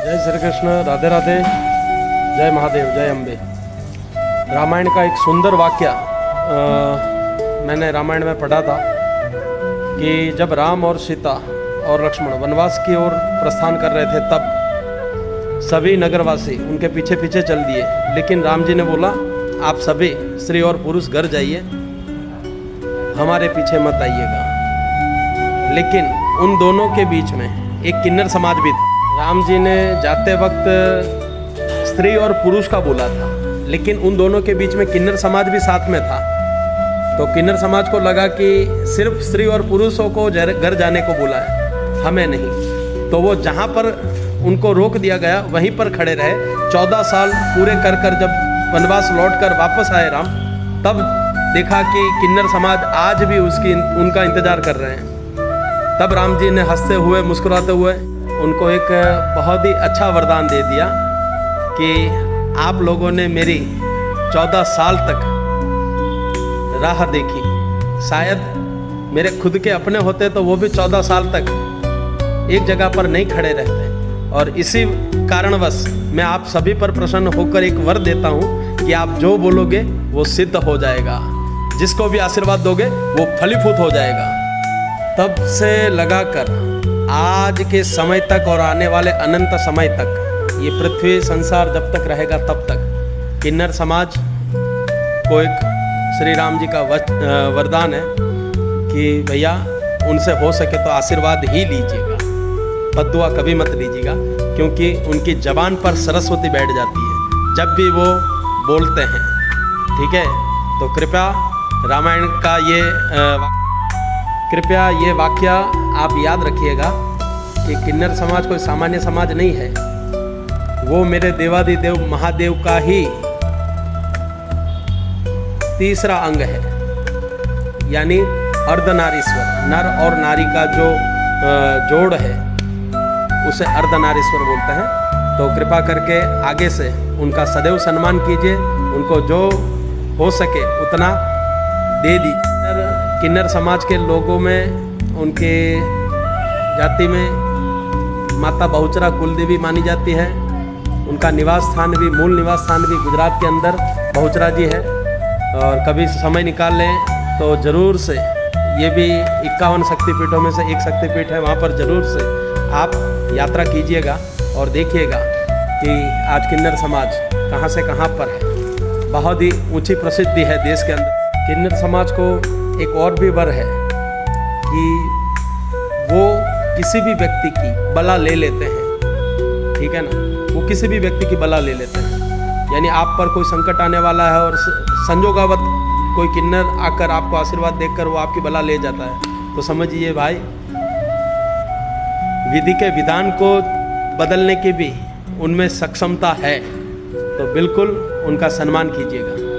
जय श्री कृष्ण, राधे राधे, जय महादेव, जय अम्बे। रामायण का एक सुंदर वाक्य मैंने रामायण में पढ़ा था कि जब राम और सीता और लक्ष्मण वनवास की ओर प्रस्थान कर रहे थे तब सभी नगरवासी उनके पीछे पीछे चल दिए, लेकिन राम जी ने बोला आप सभी स्त्री और पुरुष घर जाइए, हमारे पीछे मत आइएगा। लेकिन उन दोनों के बीच में एक किन्नर समाज भी था। राम जी ने जाते वक्त स्त्री और पुरुष का बोला था, लेकिन उन दोनों के बीच में किन्नर समाज भी साथ में था। तो किन्नर समाज को लगा कि सिर्फ स्त्री और पुरुषों को घर जाने को बोला है, हमें नहीं। तो वो जहाँ पर उनको रोक दिया गया वहीं पर खड़े रहे। 14 साल पूरे कर जब वनवास लौटकर वापस आए राम, तब देखा कि किन्नर समाज आज भी उनका इंतजार कर रहे हैं। तब राम जी ने हंसते हुए मुस्कुराते हुए उनको एक बहुत ही अच्छा वरदान दे दिया कि आप लोगों ने मेरी 14 साल तक राह देखी, शायद मेरे खुद के अपने होते तो वो भी 14 साल तक एक जगह पर नहीं खड़े रहते। और इसी कारणवश मैं आप सभी पर प्रसन्न होकर एक वर देता हूँ कि आप जो बोलोगे वो सिद्ध हो जाएगा, जिसको भी आशीर्वाद दोगे वो फलीभूत हो जाएगा। तब से लगाकर आज के समय तक और आने वाले अनंत समय तक, ये पृथ्वी संसार जब तक रहेगा तब तक किन्नर समाज को एक श्री राम जी का वरदान है कि भैया उनसे हो सके तो आशीर्वाद ही लीजिएगा, बद्दुआ कभी मत लीजिएगा, क्योंकि उनकी जबान पर सरस्वती बैठ जाती है जब भी वो बोलते हैं। ठीक है, तो कृपया रामायण का ये वाक्य आप याद रखिएगा कि किन्नर समाज कोई सामान्य समाज नहीं है, वो मेरे देवादिदेव महादेव का ही तीसरा अंग है, यानी अर्धनारीश्वर। नर और नारी का जो जोड़ है उसे अर्धनारीश्वर बोलते हैं। तो कृपा करके आगे से उनका सदैव सम्मान कीजिए, उनको जो हो सके उतना दे दीजिए। किन्नर समाज के लोगों में, उनके जाति में माता बहुचरा कुलदेवी मानी जाती है। उनका निवास स्थान भी, मूल निवास स्थान भी गुजरात के अंदर बहुचरा जी है। और कभी समय निकाल लें तो ज़रूर से, ये भी 51 शक्तिपीठों में से एक शक्तिपीठ है, वहाँ पर ज़रूर से आप यात्रा कीजिएगा और देखिएगा कि आज किन्नर समाज कहाँ से कहाँ पर है। बहुत ही ऊंची प्रसिद्धि है देश के अंदर। किन्नर समाज को एक और भी वर है कि वो किसी भी व्यक्ति की बला ले लेते हैं। ठीक है ना, वो किसी भी व्यक्ति की बला ले लेते हैं। यानी आप पर कोई संकट आने वाला है और संजोगावत कोई किन्नर आकर आपको आशीर्वाद देकर वो आपकी बला ले जाता है, तो समझिए भाई विधि के विधान को बदलने की भी उनमें सक्षमता है। तो बिल्कुल उनका सम्मान कीजिएगा।